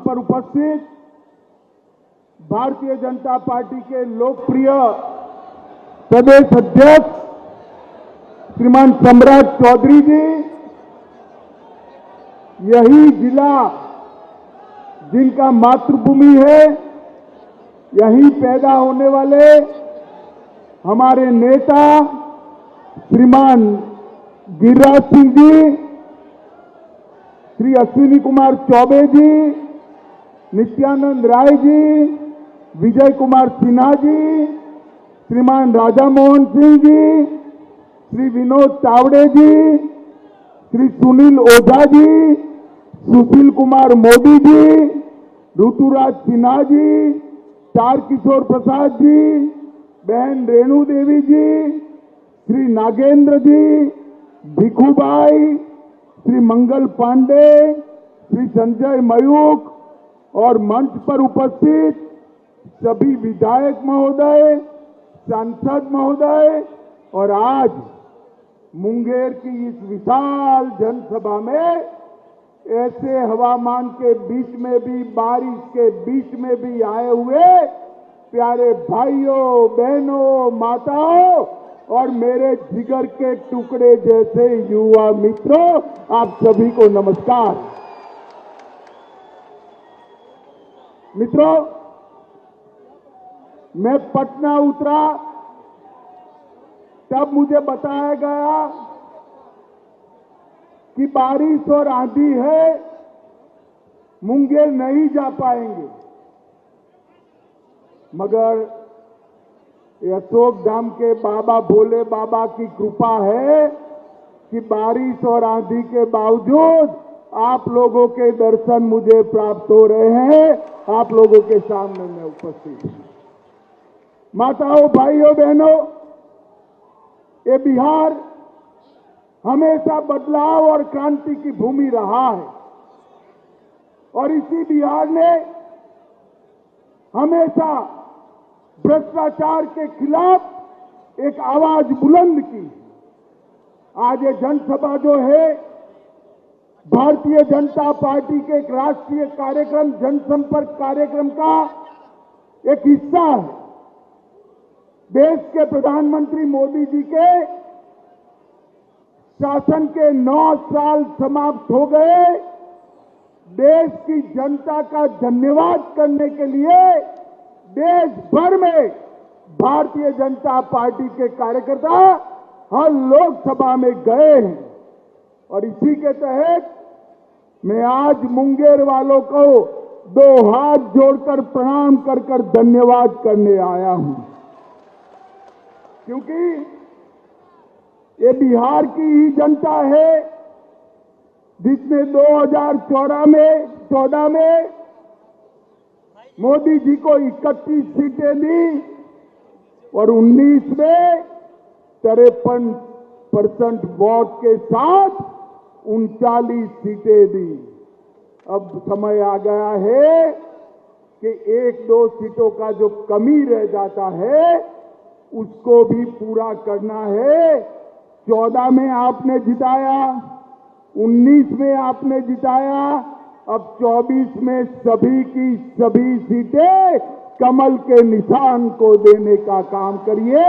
पर उपस्थित भारतीय जनता पार्टी के लोकप्रिय प्रदेश अध्यक्ष श्रीमान सम्राट चौधरी जी, यही जिला जिनका मातृभूमि है, यहीं पैदा होने वाले हमारे नेता श्रीमान गिरिराज सिंह जी, श्री अश्विनी कुमार चौबे जी, नित्यानंद राय जी, विजय कुमार सिन्हा जी, श्रीमान राजा मोहन सिंह जी, श्री विनोद तावड़े जी, श्री सुनील ओझा जी, सुशील कुमार मोदी जी, ऋतुराज सिन्हा जी, तारकिशोर प्रसाद जी, बहन रेणु देवी जी, श्री नागेंद्र जी, भिखुभाई, श्री मंगल पांडे, श्री संजय मयूख और मंच पर उपस्थित सभी विधायक महोदय, सांसद महोदय और आज मुंगेर की इस विशाल जनसभा में ऐसे हवामान के बीच में भी, बारिश के बीच में भी आए हुए प्यारे भाइयों, बहनों, माताओं और मेरे जिगर के टुकड़े जैसे युवा मित्रों, आप सभी को नमस्कार। मित्रों, मैं पटना उतरा तब मुझे बताया गया कि बारिश और आंधी है, मुंगेर नहीं जा पाएंगे, मगर अशोक धाम के बाबा भोले बाबा की कृपा है कि बारिश और आंधी के बावजूद आप लोगों के दर्शन मुझे प्राप्त हो रहे हैं, आप लोगों के सामने मैं उपस्थित हूं। माताओं, भाइयों, बहनों, ये बिहार हमेशा बदलाव और क्रांति की भूमि रहा है और इसी बिहार ने हमेशा भ्रष्टाचार के खिलाफ एक आवाज बुलंद की। आज ये जनसभा जो है भारतीय जनता पार्टी के एक राष्ट्रीय कार्यक्रम, जनसंपर्क कार्यक्रम का एक हिस्सा है। देश के प्रधानमंत्री मोदी जी के शासन के 9 साल समाप्त हो गए। देश की जनता का धन्यवाद करने के लिए देश भर में भारतीय जनता पार्टी के कार्यकर्ता हर लोकसभा में गए हैं और इसी के तहत मैं आज मुंगेर वालों को 2 हाथ जोड़कर प्रणाम कर धन्यवाद करने आया हूं, क्योंकि ये बिहार की ही जनता है जिसने 2014 में मोदी जी को 31 सीटें दी और 19 में 53% वोट के साथ 39 सीटें दी। अब समय आ गया है कि 1-2 सीटों का जो कमी रह जाता है उसको भी पूरा करना है। 14 में आपने जिताया, 19 में आपने जिताया, अब 24 में सभी की सभी सीटें कमल के निशान को देने का काम करिए,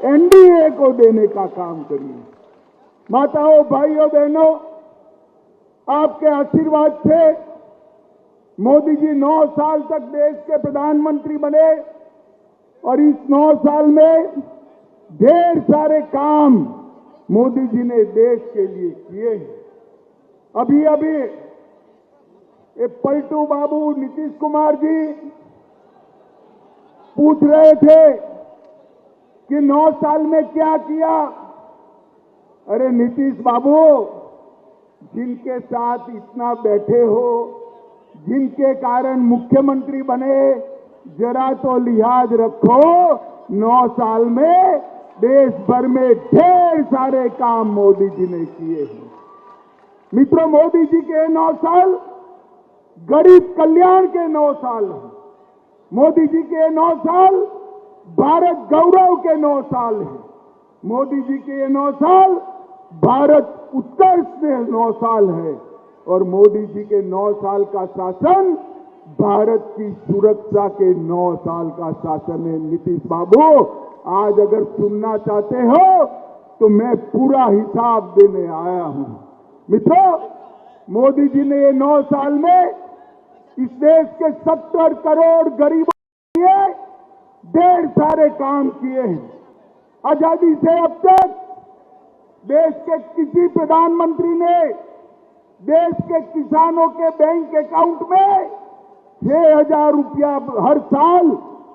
एनडीए को देने का काम करिए। माताओं, भाइयों, बहनों, आपके आशीर्वाद से मोदी जी 9 साल तक देश के प्रधानमंत्री बने और इस 9 साल में ढेर सारे काम मोदी जी ने देश के लिए किए हैं। अभी ये पलटू बाबू नीतीश कुमार जी पूछ रहे थे कि 9 साल में क्या किया। अरे नीतीश बाबू, जिनके साथ इतना बैठे हो, जिनके कारण मुख्यमंत्री बने, जरा तो लिहाज रखो। 9 साल में देश भर में ढेर सारे काम मोदी जी ने किए हैं। मित्रों, मोदी जी के 9 साल गरीब कल्याण के 9 साल हैं। मोदी जी के 9 साल भारत गौरव के 9 साल हैं। मोदी जी के 9 साल भारत उत्कर्ष के 9 साल है और मोदी जी के 9 साल का शासन भारत की सुरक्षा के 9 साल का शासन है। नीतीश बाबू, आज अगर सुनना चाहते हो तो मैं पूरा हिसाब देने आया हूं। मित्रों, मोदी जी ने ये 9 साल में इस देश के 70 करोड़ गरीबों के लिए ढेर सारे काम किए हैं। आजादी से अब तक देश के किसी प्रधानमंत्री ने देश के किसानों के बैंक अकाउंट में 6,000 रुपया हर साल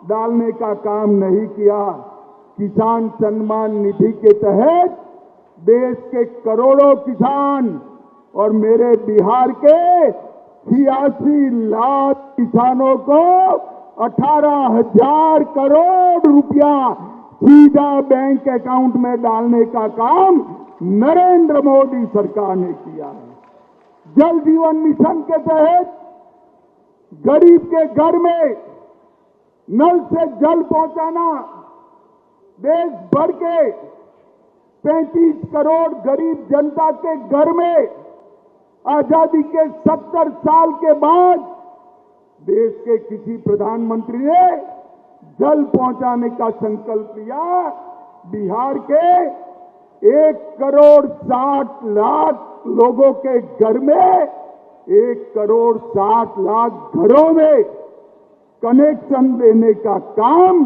डालने का काम नहीं किया। किसान सम्मान निधि के तहत देश के करोड़ों किसान और मेरे बिहार के 86 लाख किसानों को 18,000 करोड़ रुपया सीधा बैंक अकाउंट में डालने का काम नरेंद्र मोदी सरकार ने किया है। जल जीवन मिशन के तहत गरीब के घर में नल से जल पहुंचाना, देश भर के 35 करोड़ गरीब जनता के घर में आजादी के 70 साल के बाद देश के किसी प्रधानमंत्री ने जल पहुंचाने का संकल्प लिया। बिहार के 1 करोड़ 60 लाख लोगों के घर में 1 करोड़ 60 लाख घरों में कनेक्शन देने का काम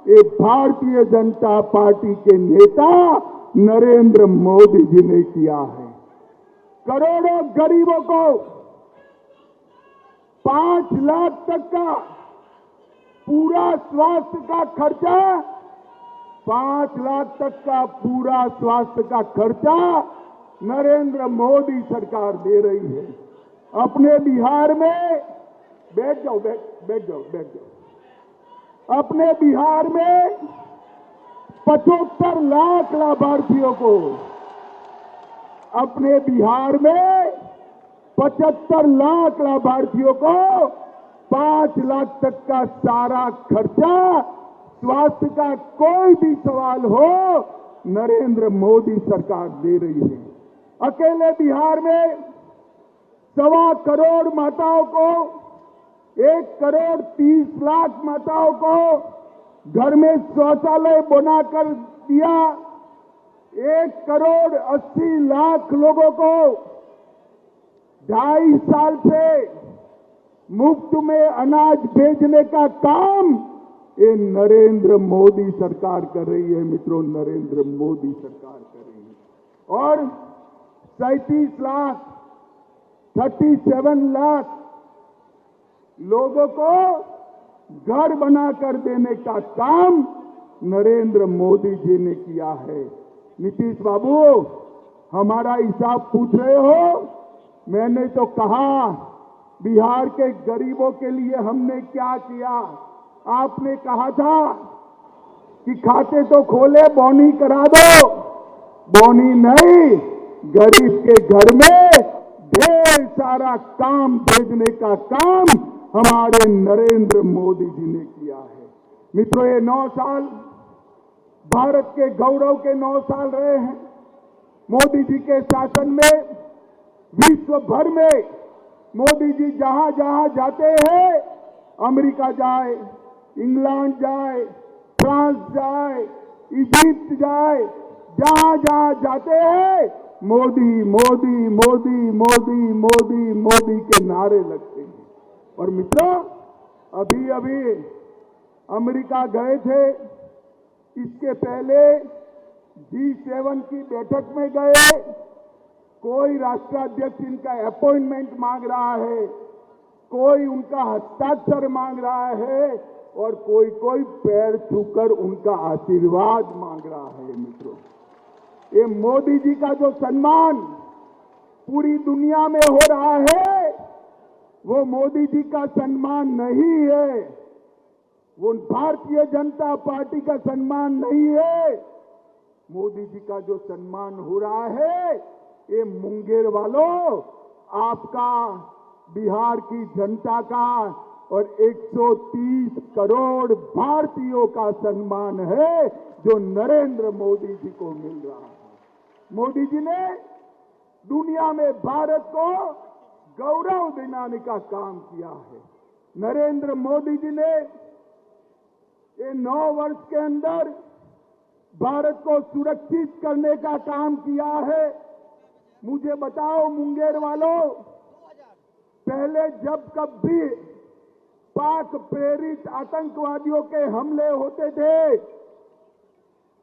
ये भारतीय जनता पार्टी के नेता नरेंद्र मोदी जी ने किया है। करोड़ों गरीबों को 5 लाख तक का पूरा स्वास्थ्य का खर्चा, 5 लाख तक का पूरा स्वास्थ्य का खर्चा नरेंद्र मोदी सरकार दे रही है। अपने बिहार में बैठ जाओ। अपने बिहार में 75 लाख लाभार्थियों को, अपने बिहार में 75 लाख लाभार्थियों को 5 लाख तक का सारा खर्चा, स्वास्थ्य का कोई भी सवाल हो नरेंद्र मोदी सरकार दे रही है। अकेले बिहार में 1.25 करोड़ माताओं को, 1 करोड़ 30 लाख माताओं को घर में शौचालय बनाकर दिया। 1 करोड़ 80 लाख लोगों को 2.5 साल से मुफ्त में अनाज भेजने का काम ये नरेंद्र मोदी सरकार कर रही है। मित्रों, नरेंद्र मोदी सरकार कर रही है। और 37 लाख 37 लाख लोगों को घर बनाकर देने का काम नरेंद्र मोदी जी ने किया है। नीतीश बाबू, हमारा हिसाब पूछ रहे हो? मैंने तो कहा बिहार के गरीबों के लिए हमने क्या किया। आपने कहा था कि खाते तो खोले, बोनी करा दो। बोनी नहीं, गरीब के घर में ढेर सारा काम भेजने का काम हमारे नरेंद्र मोदी जी ने किया है। मित्रों, ये 9 साल भारत के गौरव के 9 साल रहे हैं। मोदी जी के शासन में विश्व भर में मोदी जी जहां जहां जाते हैं, अमेरिका जाए, इंग्लैंड जाए, फ्रांस जाए, इजिप्ट जाए, जहां जहां जाते हैं मोदी मोदी मोदी मोदी मोदी मोदी के नारे लगते हैं। और मित्रों, अभी अभी अमेरिका गए थे, इसके पहले G7 की बैठक में गए। कोई राष्ट्राध्यक्ष इनका अपॉइंटमेंट मांग रहा है, कोई उनका हस्ताक्षर मांग रहा है और कोई पैर छूकर उनका आशीर्वाद मांग रहा है। मित्रों, ये मोदी जी का जो सम्मान पूरी दुनिया में हो रहा है, वो मोदी जी का सम्मान नहीं है, वो भारतीय जनता पार्टी का सम्मान नहीं है। मोदी जी का जो सम्मान हो रहा है, ये मुंगेर वालों, आपका, बिहार की जनता का और 130 करोड़ भारतीयों का सम्मान है जो नरेंद्र मोदी जी को मिल रहा है। मोदी जी ने दुनिया में भारत को गौरव दिलाने का काम किया है। नरेंद्र मोदी जी ने ये 9 वर्ष के अंदर भारत को सुरक्षित करने का काम किया है। मुझे बताओ मुंगेर वालों, पहले जब कभी पाक प्रेरित आतंकवादियों के हमले होते थे,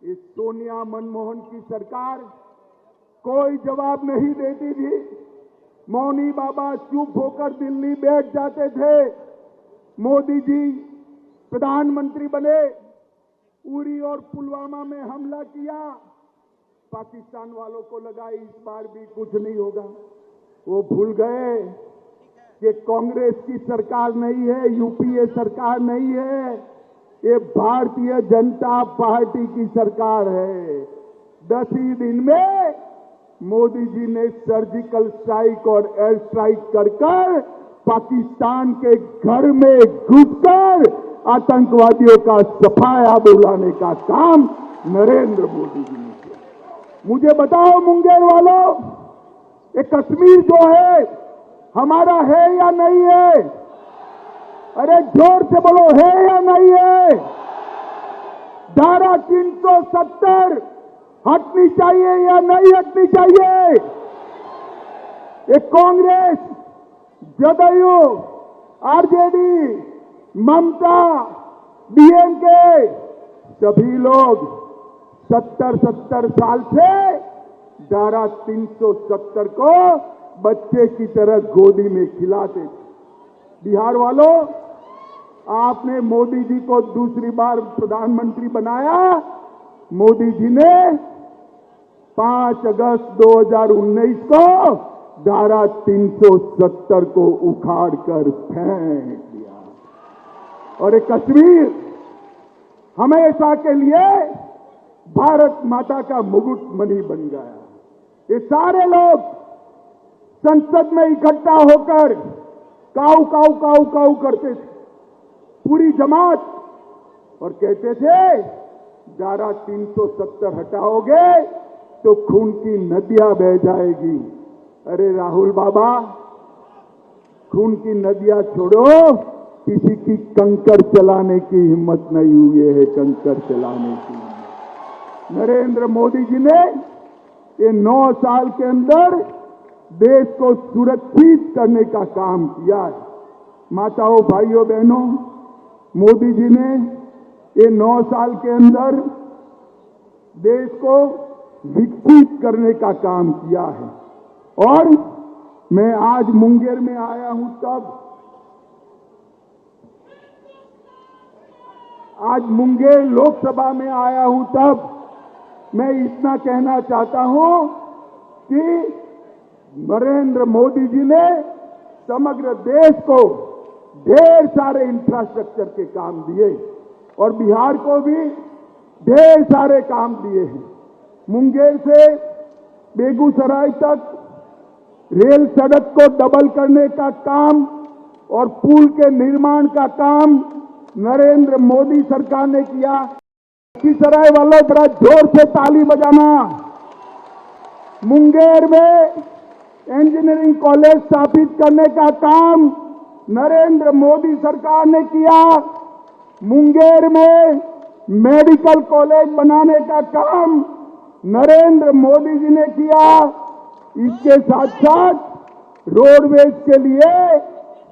इस सोनिया मनमोहन की सरकार कोई जवाब नहीं देती थी। मौनी बाबा चुप होकर दिल्ली बैठ जाते थे। मोदी जी प्रधानमंत्री बने, उरी और पुलवामा में हमला किया। पाकिस्तान वालों को लगा इस बार भी कुछ नहीं होगा। वो भूल गए कि कांग्रेस की सरकार नहीं है, यूपीए सरकार नहीं है, ये भारतीय जनता पार्टी की सरकार है। 10 ही दिन में मोदी जी ने सर्जिकल स्ट्राइक और एयर स्ट्राइक कर पाकिस्तान के घर में घुसकर आतंकवादियों का सफाया बुलाने का काम नरेंद्र मोदी जी ने किया। मुझे बताओ मुंगेर वालों, ये कश्मीर जो है हमारा है या नहीं है? अरे जोर से बोलो, है या नहीं है? धारा 370 हटनी चाहिए या नहीं हटनी चाहिए? ये कांग्रेस, जदयू, आरजेडी, ममता, डीएमके सभी लोग 70 साल से धारा 370 को बच्चे की तरह गोदी में खिलाते थे। बिहार वालों, आपने मोदी जी को दूसरी बार प्रधानमंत्री बनाया। मोदी जी ने 5 अगस्त 2019 को धारा 370 को उखाड़ कर फेंक दिया और एक कश्मीर हमेशा के लिए भारत माता का मुकुट मणि बन गया। ये सारे लोग संसद में इकट्ठा होकर काऊ काऊ काऊ काऊ करते थे, पूरी जमात, और कहते थे धारा 370 हटाओगे तो खून की नदियां बह जाएगी। अरे राहुल बाबा, खून की नदियां छोड़ो, किसी की कंकर चलाने की हिम्मत नहीं हुई है, कंकर चलाने की। नरेंद्र मोदी जी ने ये 9 साल के अंदर देश को सुरक्षित करने का काम किया है। माताओं, भाइयों, बहनों, मोदी जी ने ये 9 साल के अंदर देश को विकसित करने का काम किया है। और मैं आज मुंगेर में आया हूं आज मुंगेर लोकसभा में आया हूं तब मैं इतना कहना चाहता हूं कि नरेंद्र मोदी जी ने समग्र देश को ढेर सारे इंफ्रास्ट्रक्चर के काम दिए और बिहार को भी ढेर सारे काम दिए हैं। मुंगेर से बेगूसराय तक रेल सड़क को डबल करने का काम और पुल के निर्माण का काम नरेंद्र मोदी सरकार ने किया। लखीसराय वालों, जरा जोर से ताली बजाना। मुंगेर में इंजीनियरिंग कॉलेज स्थापित करने का काम नरेंद्र मोदी सरकार ने किया। मुंगेर में मेडिकल कॉलेज बनाने का काम नरेंद्र मोदी जी ने किया। इसके साथ साथ रोडवेज के लिए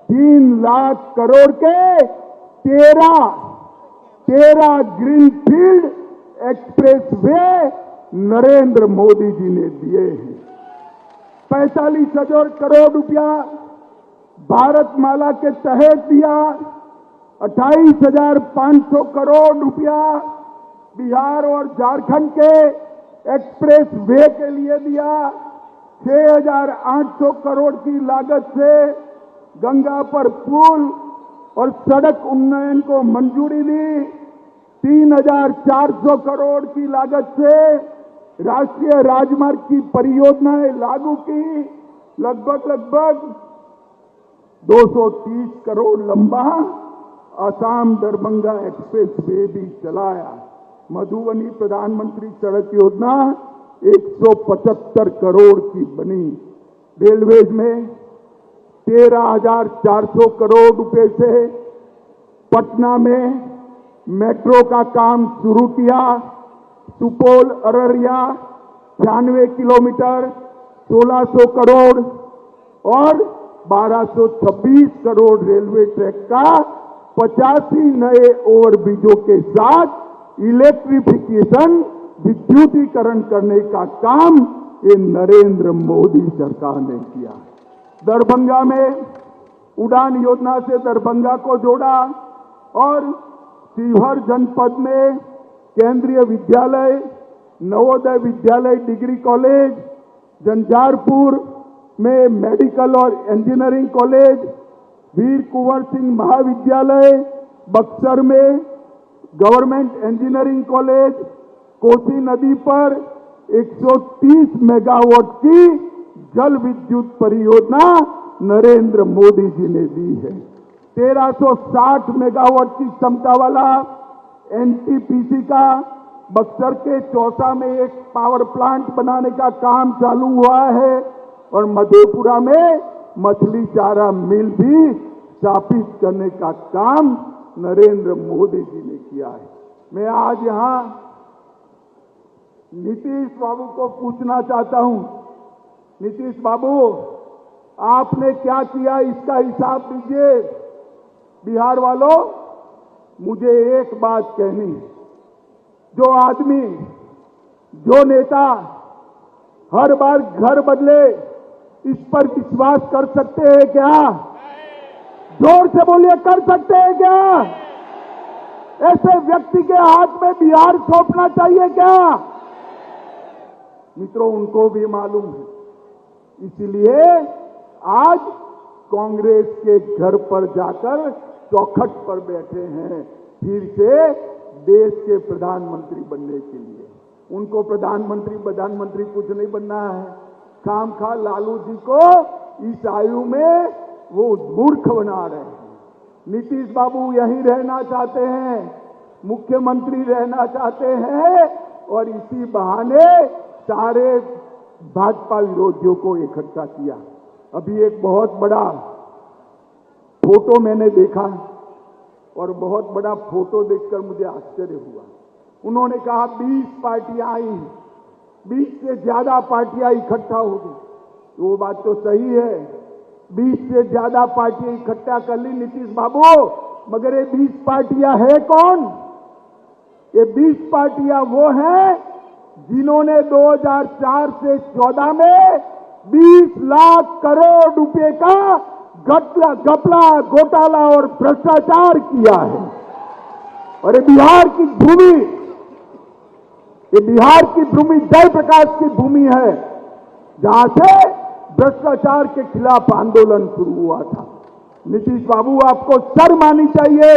3 लाख करोड़ के 13 ग्रीनफील्ड एक्सप्रेसवे नरेंद्र मोदी जी ने दिए हैं। 45,000 करोड़ रुपया भारत माला के तहत दिया। 28,500 करोड़ रुपया बिहार और झारखंड के एक्सप्रेस वे के लिए दिया। 6,800 करोड़ की लागत से गंगा पर पुल और सड़क उन्नयन को मंजूरी दी। 3,400 करोड़ की लागत से राष्ट्रीय राजमार्ग की परियोजनाएं लागू की। लगभग 230 करोड़ लंबा असम दरभंगा एक्सप्रेस वे भी चलाया। मधुबनी प्रधानमंत्री सड़क योजना 175 करोड़ की बनी। रेलवेज में 13,400 करोड़ रुपए से पटना में मेट्रो का काम शुरू किया। सुपौल अररिया 96 किलोमीटर 1600 करोड़ और 1226 करोड़ रेलवे ट्रैक का 85 नए ओवरब्रिजों के साथ इलेक्ट्रिफिकेशन विद्युतीकरण करने का काम ये नरेंद्र मोदी सरकार ने किया। दरभंगा में उड़ान योजना से दरभंगा को जोड़ा और शिवहर जनपद में केंद्रीय विद्यालय, नवोदय विद्यालय डिग्री कॉलेज, झंझारपुर में मेडिकल और इंजीनियरिंग कॉलेज, वीर कुंवर सिंह महाविद्यालय, बक्सर में गवर्नमेंट इंजीनियरिंग कॉलेज, कोसी नदी पर 130 मेगावाट की जल विद्युत परियोजना नरेंद्र मोदी जी ने दी है। 1360 मेगावाट की क्षमता वाला एनटीपीसी का बक्सर के चौसा में एक पावर प्लांट बनाने का काम चालू हुआ है और मधेपुरा में मछली चारा मिल भी स्थापित करने का काम नरेंद्र मोदी जी ने किया है। मैं आज यहां नीतीश बाबू को पूछना चाहता हूं, नीतीश बाबू आपने क्या किया इसका हिसाब दीजिए। बिहार वालों, मुझे एक बात कहनी है, जो आदमी, जो नेता हर बार घर बदले, इस पर विश्वास कर सकते हैं क्या? जोर से बोलिए, कर सकते हैं क्या? ऐसे व्यक्ति के हाथ में बिहार सौंपना चाहिए क्या? मित्रों, उनको भी मालूम है, इसलिए आज कांग्रेस के घर पर जाकर चौखट पर बैठे हैं फिर से देश के प्रधानमंत्री बनने के लिए। उनको प्रधानमंत्री कुछ नहीं बनना है। खामखा लालू जी को इस आयु में वो मूर्ख बना रहे हैं। नीतीश बाबू यहीं रहना चाहते हैं, मुख्यमंत्री रहना चाहते हैं और इसी बहाने सारे भाजपा विरोधियों को इकट्ठा किया। अभी एक बहुत बड़ा फोटो मैंने देखा और बहुत बड़ा फोटो देखकर मुझे आश्चर्य हुआ। उन्होंने कहा 20 पार्टियां आई, 20 से ज्यादा पार्टियां इकट्ठा हो गई। वो बात तो सही है, 20 से ज्यादा पार्टियां इकट्ठा कर ली नीतीश बाबू, मगर ये 20 पार्टियां है कौन? ये 20 पार्टियां वो हैं जिन्होंने 2004 से 14 में 20 लाख करोड़ रुपए का घपला, घोटाला और भ्रष्टाचार किया है। और ये बिहार की भूमि जयप्रकाश की भूमि है, जहां से भ्रष्टाचार के खिलाफ आंदोलन शुरू हुआ था। नीतीश बाबू, आपको शर्म आनी चाहिए।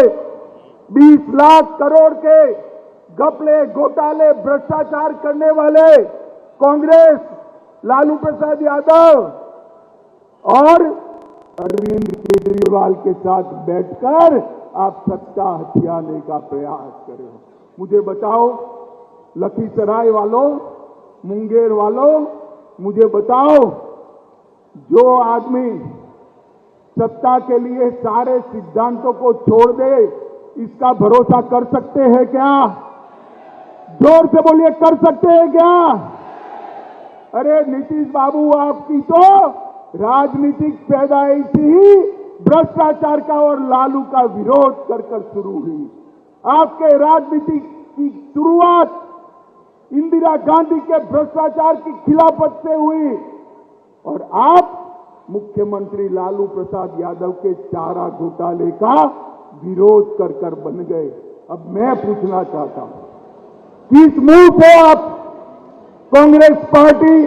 20 लाख करोड़ के घपले, घोटाले, भ्रष्टाचार करने वाले कांग्रेस, लालू प्रसाद यादव और अरविंद केजरीवाल के साथ बैठकर आप सत्ता हथियाने का प्रयास कर रहे हो। मुझे बताओ, लखीसराय वालों, मुंगेर वालों, मुझे बताओ, जो आदमी सत्ता के लिए सारे सिद्धांतों को छोड़ दे, इसका भरोसा कर सकते हैं क्या? जोर से बोलिए, कर सकते हैं क्या? अरे नीतीश बाबू, आपकी तो राजनीतिक पैदाइश ही भ्रष्टाचार का और लालू का विरोध कर कर शुरू हुई। आपके राजनीति की शुरुआत इंदिरा गांधी के भ्रष्टाचार की खिलाफत से हुई और आप मुख्यमंत्री लालू प्रसाद यादव के चारा घोटाले का विरोध कर कर बन गए। अब मैं पूछना चाहता हूं, किस मुंह से आप कांग्रेस पार्टी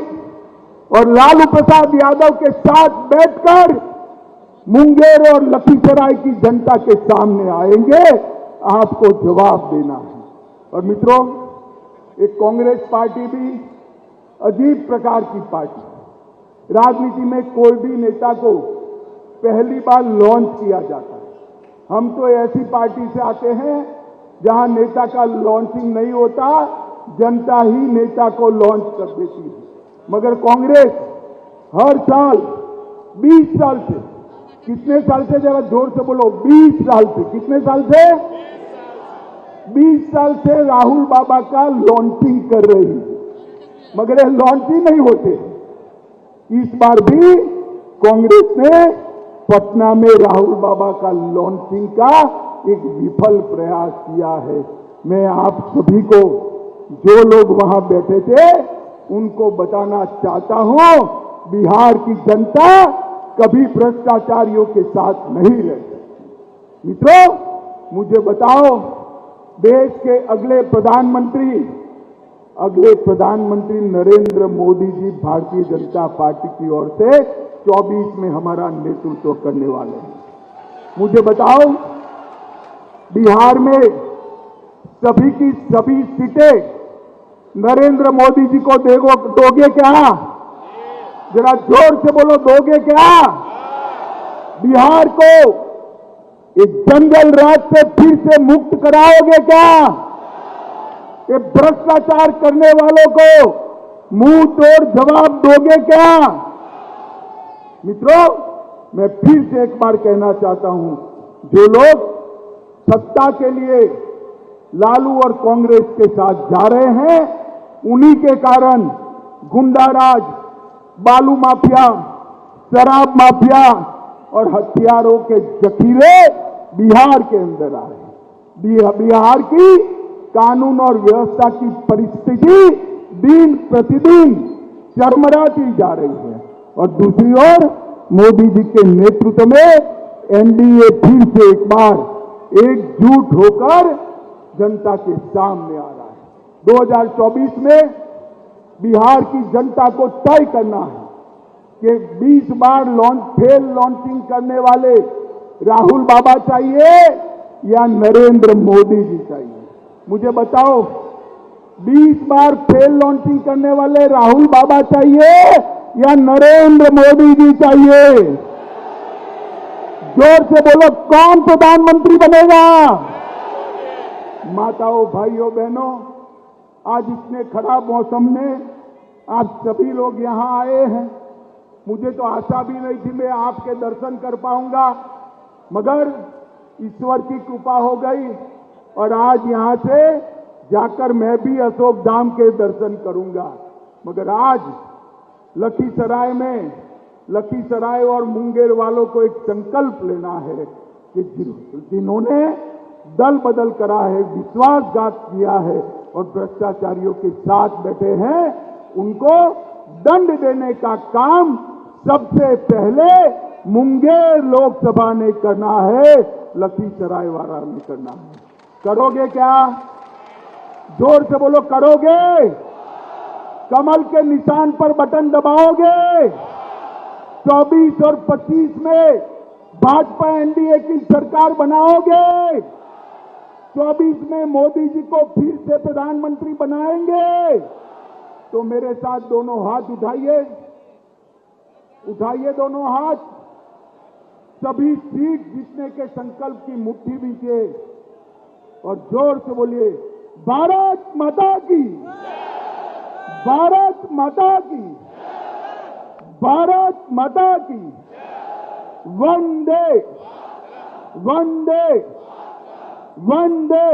और लालू प्रसाद यादव के साथ बैठकर मुंगेर और लखीसराय की जनता के सामने आएंगे? आपको जवाब देना है। और मित्रों, एक कांग्रेस पार्टी भी अजीब प्रकार की पार्टी है। राजनीति में कोई भी नेता को पहली बार लॉन्च किया जाता है। हम तो ऐसी पार्टी से आते हैं जहां नेता का लॉन्चिंग नहीं होता, जनता ही नेता को लॉन्च कर देती है। मगर कांग्रेस हर साल 20 साल से कितने साल से, जरा जोर से बोलो, 20 साल से। कितने साल से? 20 साल से राहुल बाबा का लॉन्चिंग कर रही है, मगर ये लॉन्चिंग नहीं होते। इस बार भी कांग्रेस ने पटना में राहुल बाबा का लॉन्चिंग का एक विफल प्रयास किया है। मैं आप सभी को, जो लोग वहां बैठे थे, उनको बताना चाहता हूं, बिहार की जनता कभी भ्रष्टाचारियों के साथ नहीं रह सकती। मित्रों, मुझे बताओ, देश के अगले प्रधानमंत्री नरेंद्र मोदी जी भारतीय जनता पार्टी की ओर से 24 में हमारा नेतृत्व करने वाले हैं। मुझे बताओ, बिहार में सभी की सभी सीटें नरेंद्र मोदी जी को दोगे क्या? जरा जोर से बोलो, दोगे क्या? बिहार को एक जंगल राज से फिर से मुक्त कराओगे क्या? ये भ्रष्टाचार करने वालों को मुंह तोड़ जवाब दोगे क्या? मित्रों, मैं फिर से एक बार कहना चाहता हूं, जो लोग सत्ता के लिए लालू और कांग्रेस के साथ जा रहे हैं, उन्हीं के कारण गुंडाराज, बालू माफिया, शराब माफिया और हथियारों के जखीरे बिहार के अंदर आ रहे हैं। बिहार की कानून और व्यवस्था की परिस्थिति दिन प्रतिदिन चरमराती जा रही है, और दूसरी ओर मोदी जी के नेतृत्व में एनडीए फिर से एक बार एकजुट होकर जनता के सामने आ रहा है। 2024 में बिहार की जनता को तय करना है कि 20 बार फेल लॉन्चिंग करने वाले राहुल बाबा चाहिए या नरेंद्र मोदी जी चाहिए। मुझे बताओ, 20 बार फेल लॉन्चिंग करने वाले राहुल बाबा चाहिए या नरेंद्र मोदी जी चाहिए? जोर से बोलो, कौन प्रधानमंत्री बनेगा? माताओं, भाइयों, बहनों, आज इतने खराब मौसम में आप सभी लोग यहां आए हैं। मुझे तो आशा भी नहीं थी मैं आपके दर्शन कर पाऊंगा, मगर ईश्वर की कृपा हो गई और आज यहां से जाकर मैं भी अशोक धाम के दर्शन करूंगा। मगर आज लखीसराय और मुंगेर वालों को एक संकल्प लेना है कि जिन्होंने दल बदल करा है, विश्वासघात किया है और भ्रष्टाचारियों के साथ बैठे हैं, उनको दंड देने का काम सबसे पहले मुंगेर लोकसभा ने करना है, लखीसराय वाला ने करना है। करोगे क्या? जोर से बोलो, करोगे? कमल के निशान पर बटन दबाओगे? 24 और 25 में भाजपा एनडीए की सरकार बनाओगे? 24 में मोदी जी को फिर से प्रधानमंत्री बनाएंगे? तो मेरे साथ दोनों हाथ उठाइए, उठाइए दोनों हाथ, सभी सीट जीतने के संकल्प की मुट्ठी बीचे और जोर से बोलिए, भारत माता की, भारत माता की, भारत माता की, वंदे वंदे वंदे।